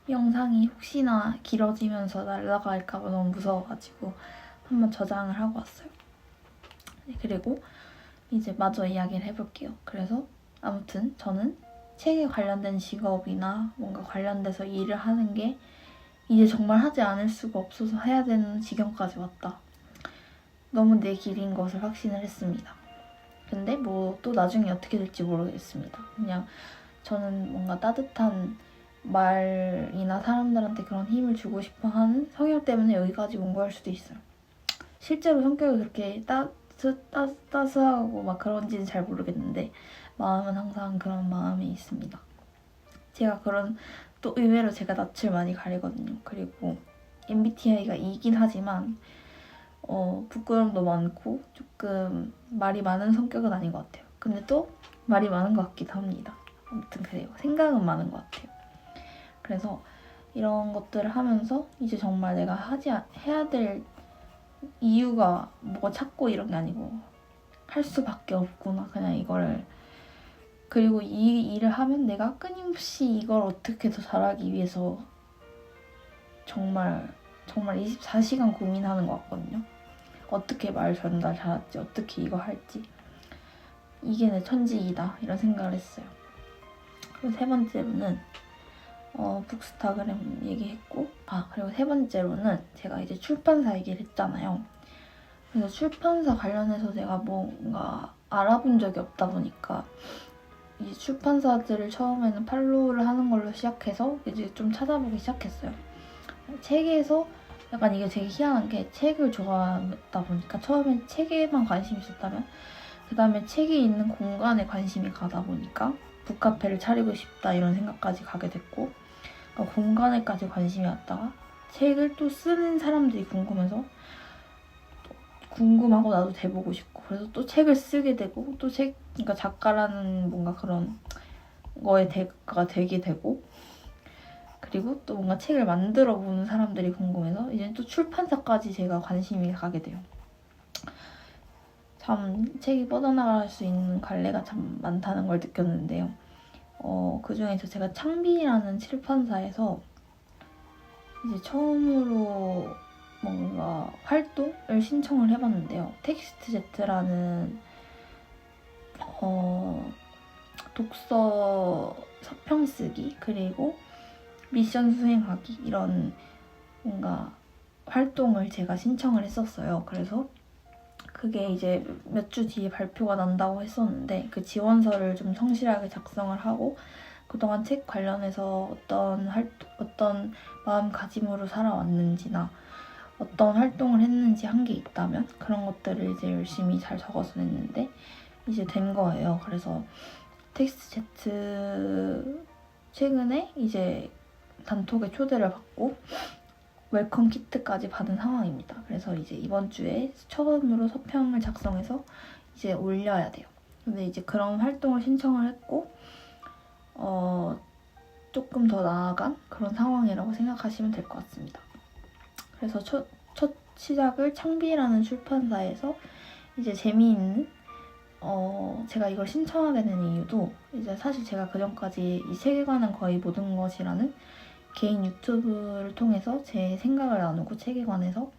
영상이 혹시나 길어지면서 날아갈까봐 너무 무서워가지고 한번 저장을 하고 왔어요. 네, 그리고 이제 마저 이야기를 해볼게요. 그래서 아무튼 저는 책에 관련된 직업이나 뭔가 관련돼서 일을 하는 게 이제 정말 하지 않을 수가 없어서 해야 되는 지경까지 왔다. 너무 내 길인 것을 확신을 했습니다. 근데 뭐 또 나중에 어떻게 될지 모르겠습니다. 그냥 저는 뭔가 따뜻한 말이나 사람들한테 그런 힘을 주고 싶어 하는 성향 때문에 여기까지 온 걸 수도 있어요. 실제로 성격이 그렇게 따스하고 막 그런지는 잘 모르겠는데 마음은 항상 그런 마음이 있습니다. 제가 또 의외로 제가 낯을 많이 가리거든요. 그리고 MBTI가 E긴 하지만 부끄럼도 많고 조금 말이 많은 성격은 아닌 것 같아요. 근데 또 말이 많은 것 같기도 합니다. 아무튼 그래요. 생각은 많은 것 같아요. 그래서 이런 것들을 하면서 이제 정말 내가 해야 될 이유가 뭐가 찾고 이런 게 아니고 할 수밖에 없구나. 그냥 이거를. 그리고 이 일을 하면 내가 끊임없이 이걸 어떻게 더 잘하기 위해서 정말 24시간 고민하는 것 같거든요. 어떻게 말 전달 잘할지, 어떻게 이거 할지. 이게 내 천직이다. 이런 생각을 했어요. 그리고 세 번째로는 북스타그램 얘기했고, 그리고 세 번째로는 제가 이제 출판사 얘기를 했잖아요. 그래서 출판사 관련해서 제가 뭔가 알아본 적이 없다 보니까 이 출판사들을 처음에는 팔로우를 하는 걸로 시작해서 이제 좀 찾아보기 시작했어요. 책에서 약간 이게 되게 희한한 게 책을 좋아하다 보니까 처음엔 책에만 관심이 있었다면 그 다음에 책이 있는 공간에 관심이 가다 보니까 북카페를 차리고 싶다 이런 생각까지 가게 됐고, 그러니까 공간에까지 관심이 왔다가 책을 또 쓰는 사람들이 궁금하고 나도 돼보고 싶고, 그래서 또 책을 쓰게 되고 그러니까 작가라는 뭔가 그런 거에 대가가 되게 되고, 그리고 또 뭔가 책을 만들어 보는 사람들이 궁금해서 이제 또 출판사까지 제가 관심이 가게 돼요. 참 책이 뻗어나갈 수 있는 갈래가 참 많다는 걸 느꼈는데요. 그 중에서 제가 창비라는 출판사에서 이제 처음으로 뭔가 활동을 신청을 해봤는데요. 텍스트제트라는 독서 서평 쓰기 그리고 미션 수행하기 이런 뭔가 활동을 제가 신청을 했었어요. 그래서 그게 이제 몇 주 뒤에 발표가 난다고 했었는데 그 지원서를 좀 성실하게 작성을 하고 그동안 책 관련해서 어떤 마음가짐으로 살아왔는지나 어떤 활동을 했는지 한 게 있다면 그런 것들을 이제 열심히 잘 적어서 냈는데 이제 된 거예요. 그래서 텍스트제트 최근에 이제 단톡에 초대를 받고 웰컴 키트까지 받은 상황입니다. 그래서 이제 이번 주에 처음으로 서평을 작성해서 이제 올려야 돼요. 근데 이제 그런 활동을 신청을 했고 조금 더 나아간 그런 상황이라고 생각하시면 될 것 같습니다. 그래서 첫 시작을 창비라는 출판사에서 이제 재미있는 제가 이걸 신청하게 된 이유도 이제 사실 제가 그전까지 이 세계관은 거의 모든 것이라는 개인 유튜브를 통해서 제 생각을 나누고 책에 관해서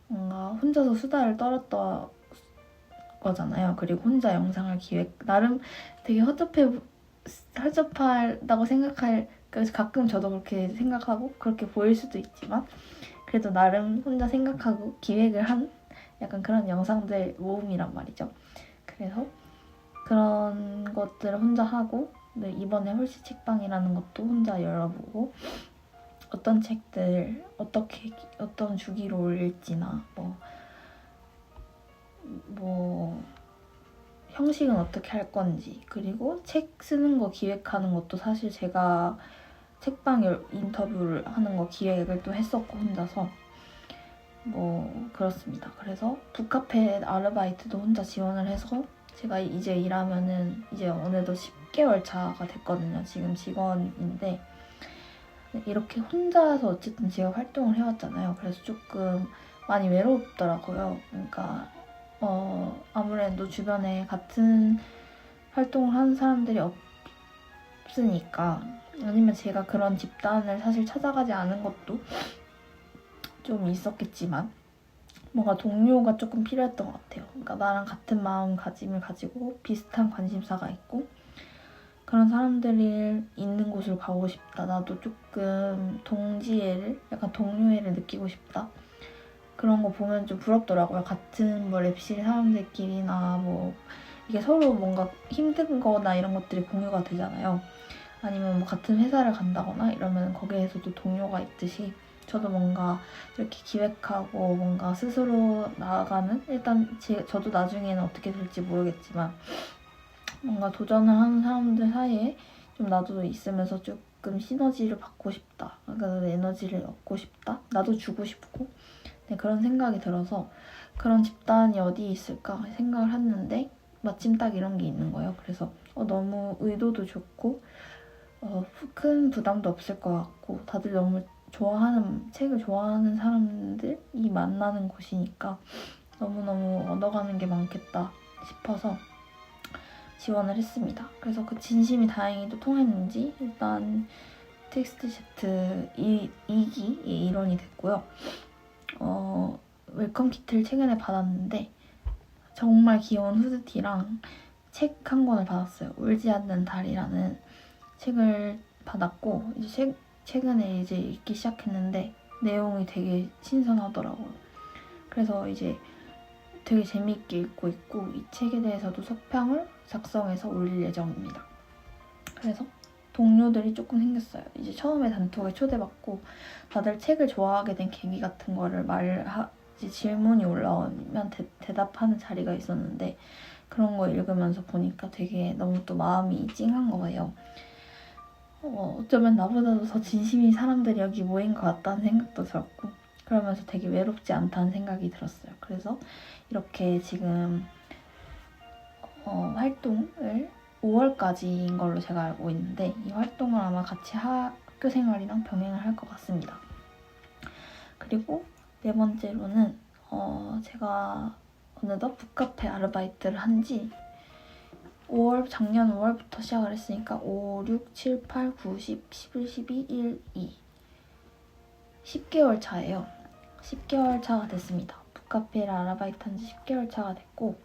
뭔가 혼자서 수다를 떨었던 거잖아요. 그리고 혼자 영상을 나름 되게 허접하다고 가끔 저도 그렇게 생각하고 그렇게 보일 수도 있지만 그래도 나름 혼자 생각하고 기획을 한 약간 그런 영상들 모음이란 말이죠. 그래서 그런 것들을 혼자 하고 이번에 홀씨 책방이라는 것도 혼자 열어보고 어떤 책들 어떤 주기로 올릴지나 뭐 형식은 어떻게 할 건지, 그리고 책 쓰는 거 기획하는 것도 사실 제가 책방 인터뷰를 하는 거 기획을 또 했었고 혼자서 그렇습니다. 그래서 북카페 아르바이트도 혼자 지원을 해서 제가 이제 일하면은 이제 어느덧 10개월 차가 됐거든요. 지금 직원인데 이렇게 혼자서 어쨌든 제가 활동을 해왔잖아요. 그래서 조금 많이 외롭더라고요. 그러니까 아무래도 주변에 같은 활동을 하는 사람들이 없으니까 아니면 제가 그런 집단을 사실 찾아가지 않은 것도 좀 있었겠지만 뭔가 동료가 조금 필요했던 것 같아요. 그러니까 나랑 같은 마음가짐을 가지고 비슷한 관심사가 있고 그런 사람들이 있는 곳으로 가고 싶다. 나도 조금 동지애를, 약간 동료애를 느끼고 싶다. 그런 거 보면 좀 부럽더라고요. 같은 뭐 랩실 사람들끼리나 뭐 이게 서로 뭔가 힘든 거나 이런 것들이 공유가 되잖아요. 아니면 뭐 같은 회사를 간다거나 이러면 거기에서도 동료가 있듯이 저도 뭔가 이렇게 기획하고 뭔가 스스로 나아가는, 일단 저도 나중에는 어떻게 될지 모르겠지만 뭔가 도전을 하는 사람들 사이에 좀 나도 있으면서 조금 시너지를 받고 싶다. 그러니까 에너지를 얻고 싶다. 나도 주고 싶고 네, 그런 생각이 들어서 그런 집단이 어디 있을까 생각을 했는데 마침 딱 이런 게 있는 거예요. 그래서 너무 의도도 좋고 큰 부담도 없을 것 같고 다들 너무 책을 좋아하는 사람들이 만나는 곳이니까 너무너무 얻어가는 게 많겠다 싶어서 지원을 했습니다. 그래서 그 진심이 다행히도 통했는지 일단 텍스트 제트 2기의 일원이 됐고요. 웰컴 키트를 최근에 받았는데 정말 귀여운 후드티랑 책 한 권을 받았어요. 울지 않는 달이라는 책을 받았고 이제 최근에 이제 읽기 시작했는데 내용이 되게 신선하더라고요. 그래서 이제 되게 재미있게 읽고 있고 이 책에 대해서도 서평을 작성해서 올릴 예정입니다. 그래서 동료들이 조금 생겼어요. 이제 처음에 단톡에 초대받고 다들 책을 좋아하게 된 계기 같은 거를 질문이 올라오면 대답하는 자리가 있었는데 그런 거 읽으면서 보니까 되게 너무 또 마음이 찡한 거예요. 어쩌면 나보다도 더 진심인 사람들이 여기 모인 것 같다는 생각도 들었고 그러면서 되게 외롭지 않다는 생각이 들었어요. 그래서 이렇게 지금 활동을 5월까지인 걸로 제가 알고 있는데 이 활동을 아마 같이 학교 생활이랑 병행을 할 것 같습니다. 그리고 네 번째로는 제가 어느덧 북카페 아르바이트를 한지 작년 5월부터 시작을 했으니까 5, 6, 7, 8, 9, 10, 11, 12, 1, 2 10개월 차예요. 10개월 차가 됐습니다. 북카페를 아르바이트 한지 10개월 차가 됐고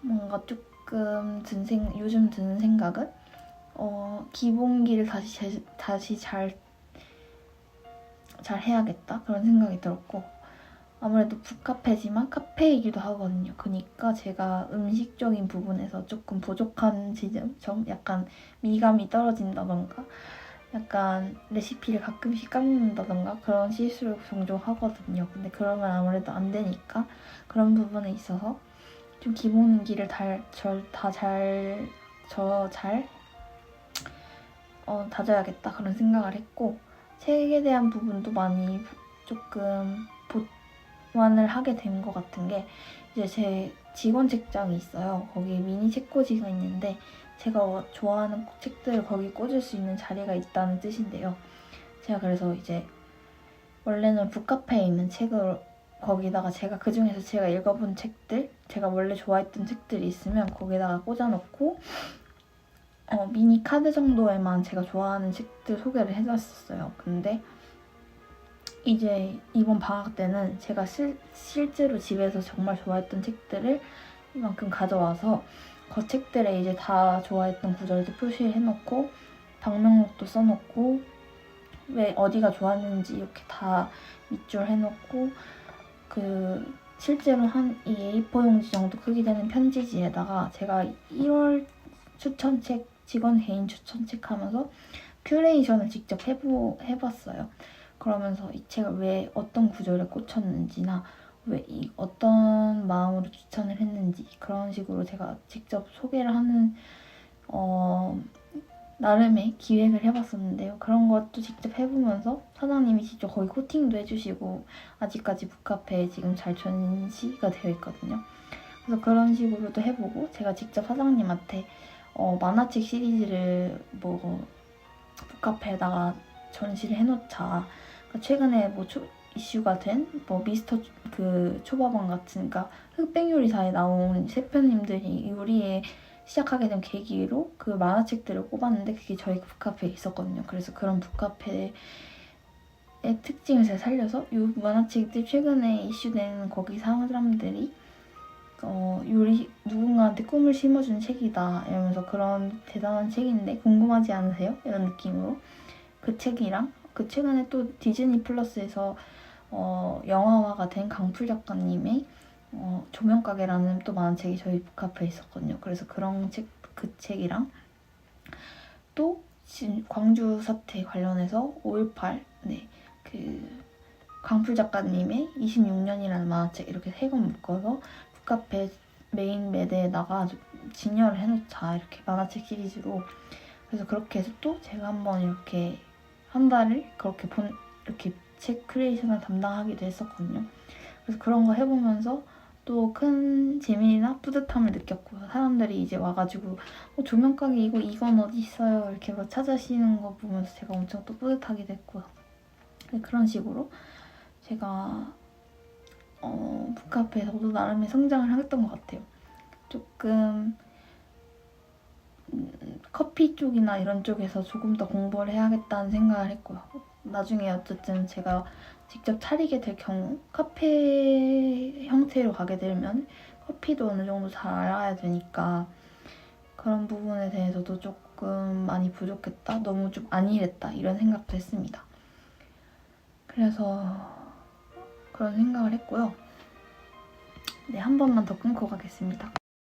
뭔가 조금 요즘 드는 생각은 기본기를 다시 잘 해야겠다 그런 생각이 들었고 아무래도 북카페지만 카페이기도 하거든요. 그러니까 제가 음식적인 부분에서 조금 부족한 점, 약간 미감이 떨어진다던가 약간 레시피를 가끔씩 까먹는다던가 그런 실수를 종종 하거든요. 근데 그러면 아무래도 안 되니까 그런 부분에 있어서 좀 기본기를 다져야겠다 그런 생각을 했고 책에 대한 부분도 많이 조금 보완을 하게 된 것 같은 게 이제 제 직원 책장이 있어요. 거기 미니 책꽂이가 있는데 제가 좋아하는 책들을 거기 꽂을 수 있는 자리가 있다는 뜻인데요. 제가 그래서 이제 원래는 북카페에 있는 책을 거기다가 그중에서 제가 읽어본 책들, 제가 원래 좋아했던 책들이 있으면 거기다가 꽂아놓고 미니 카드 정도에만 제가 좋아하는 책들 소개를 해놨었어요. 근데 이제 이번 방학 때는 제가 실제로 집에서 정말 좋아했던 책들을 이만큼 가져와서 그 책들에 이제 다 좋아했던 구절도 표시해놓고 방명록도 써놓고 왜 어디가 좋았는지 이렇게 다 밑줄 해놓고 실제로 한 이 A4 용지 정도 크기 되는 편지지에다가 제가 1월 추천책, 직원 개인 추천책 하면서 큐레이션을 직접 해봤어요. 그러면서 이 책을 왜 어떤 구절에 꽂혔는지나 왜 어떤 마음으로 추천을 했는지 그런 식으로 제가 직접 소개를 하는 나름의 기획을 해봤었는데요. 그런 것도 직접 해보면서 사장님이 직접 거기 코팅도 해주시고 아직까지 북카페에 지금 잘 전시가 되어 있거든요. 그래서 그런 식으로도 해보고 제가 직접 사장님한테 만화책 시리즈를 북카페에다가 전시를 해놓자. 그러니까 최근에 이슈가 된 미스터 초밥왕 같은, 그러니까 흑백요리사에 나온 셰프님들이 요리에 시작하게 된 계기로 그 만화책들을 꼽았는데 그게 저희 북카페에 있었거든요. 그래서 그런 북카페의 특징을 잘 살려서 이 만화책들 최근에 이슈된 거기 사람들이 누군가한테 꿈을 심어준 책이다 이러면서 그런 대단한 책인데 궁금하지 않으세요? 이런 느낌으로 그 책이랑 그 최근에 또 디즈니 플러스에서 영화화가 된 강풀 작가님의 조명가게라는 또 만화책이 저희 북카페에 있었거든요. 그래서 그런 그 책이랑 또 광주 사태 관련해서 5.18 그 강풀 작가님의 26년이라는 만화책 이렇게 세 권 묶어서 북카페 메인 매대에다가 진열을 해놓자 이렇게 만화책 시리즈로. 그래서 그렇게 해서 또 제가 한번 이렇게 한 달을 그렇게 이렇게 책 크리에이션을 담당하기도 했었거든요. 그래서 그런 거 해보면서 또 큰 재미나 뿌듯함을 느꼈고요. 사람들이 이제 와가지고 조명가게 이건 어디 있어요? 이렇게 막 찾아시는 거 보면서 제가 엄청 또 뿌듯하기도 했고요. 그런 식으로 제가 북카페에서도 나름의 성장을 했던 것 같아요. 조금 커피 쪽이나 이런 쪽에서 조금 더 공부를 해야겠다는 생각을 했고요. 나중에 어쨌든 제가 직접 차리게 될 경우 카페 형태로 가게 되면 커피도 어느 정도 잘 알아야 되니까 그런 부분에 대해서도 조금 많이 부족했다, 너무 좀 안일했다 이런 생각도 했습니다. 그래서 그런 생각을 했고요. 네, 한 번만 더 끊고 가겠습니다.